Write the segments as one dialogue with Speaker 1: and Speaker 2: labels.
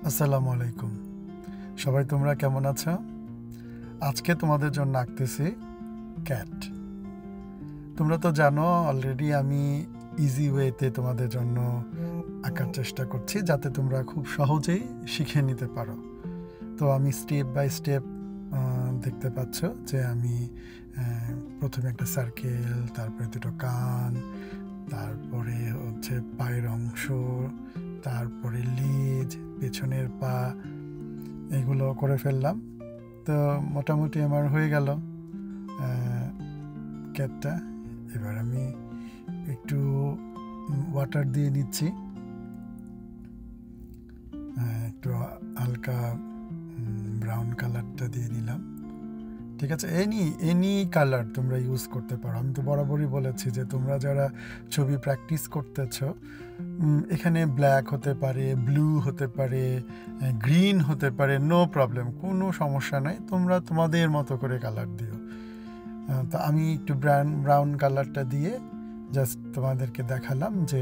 Speaker 1: আসসালামু আলাইকুম। সবাই তোমরা কেমন আছো? আজকে তোমাদের জন্য আঁকতেছি ক্যাট। তোমরা তো জানো অলরেডি আমি ইজি ওয়েতে তোমাদের জন্য আঁকার চেষ্টা করছি যাতে তোমরা খুব সহজেই শিখে নিতে পারো। তো আমি স্টেপ বাই স্টেপ দেখতে পাচ্ছ যে আমি প্রথমে একটা সার্কেল, তারপরে দুটো কান, তারপরে হচ্ছে পায়ের অংশ, তারপরে লেজ, পেছনের পা, এগুলো করে ফেললাম। তো মোটামুটি আমার হয়ে গেল ক্যাটটা। এবার আমি একটু ওয়াটার দিয়ে নিচ্ছি, একটু হালকা ব্রাউন কালারটা দিয়ে নিলাম। ঠিক আছে, এনি কালার তোমরা ইউজ করতে পারো। আমি তো বরাবরই বলেছি যে তোমরা যারা ছবি প্র্যাকটিস করতেছ, এখানে ব্ল্যাক হতে পারে, ব্লু হতে পারে, গ্রিন হতে পারে, নো প্রবলেম, কোনো সমস্যা নাই। তোমরা তোমাদের মতো করে কালার দিও। তো আমি একটু ব্রাউন কালারটা দিয়ে জাস্ট তোমাদেরকে দেখালাম যে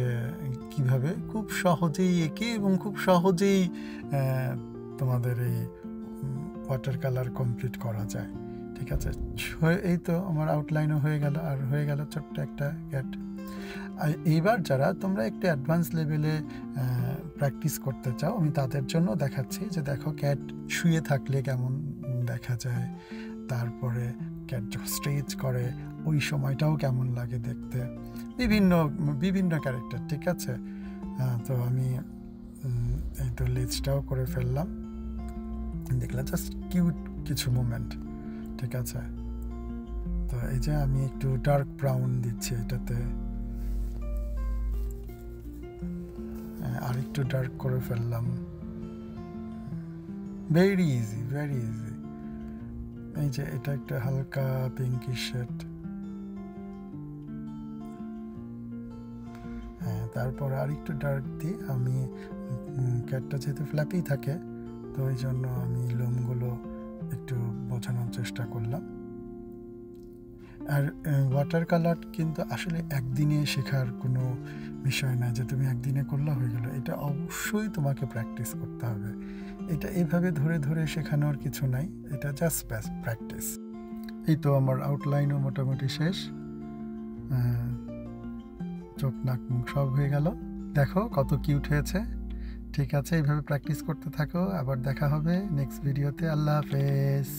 Speaker 1: কিভাবে খুব সহজেই এঁকে এবং খুব সহজেই তোমাদের এই ওয়াটার কালার কমপ্লিট করা যায়। ঠিক আছে, এই তো আমার আউটলাইনও হয়ে গেল, আর হয়ে গেল ছোট্ট একটা ক্যাট। আর এইবার যারা তোমরা একটু অ্যাডভান্স লেভেলে প্র্যাকটিস করতে চাও, আমি তাদের জন্য দেখাচ্ছি যে দেখো ক্যাট শুয়ে থাকলে কেমন দেখা যায়, তারপরে ক্যাট যখন স্ট্রেচ করে ওই সময়টাও কেমন লাগে দেখতে, বিভিন্ন ক্যারেক্টার। ঠিক আছে, তো আমি এই তো লেজটাও করে ফেললাম, দেখলাম জাস্ট কিউট কিছু মোমেন্ট। ঠিক আছে, তো এই যে আমি একটু ডার্ক ব্রাউন দিচ্ছি এটাতে, আর একটু ডার্ক করে ফেললাম। Very easy, very easy. এই যে এটা একটা হালকা পিঙ্কিশ শেড। তারপর আর একটু ডার্ক দিয়ে আমি ক্যাটটা যেহেতু ফ্ল্যাপি থাকে, তো ওই জন্য আমি লোমগুলো একটু বোঝানোর চেষ্টা করলাম। আর ওয়াটার কালার কিন্তু আসলে একদিনে শেখার কোনো বিষয় না যে তুমি একদিনে করলে হয়ে গেল। এটা অবশ্যই তোমাকে প্র্যাকটিস করতে হবে। এটা এভাবে ধরে ধরে শেখানোর কিছু নাই, এটা জাস্ট প্র্যাকটিস। এই তো আমার আউটলাইনও মোটামুটি শেষ, চোখ নাক মুখ সব হয়ে গেল। দেখো কত কিউট হয়েছে। ঠিক আছে, এইভাবে প্র্যাকটিস করতে থাকো। আবার দেখা হবে নেক্সট ভিডিওতে। আল্লাহ হাফেজ।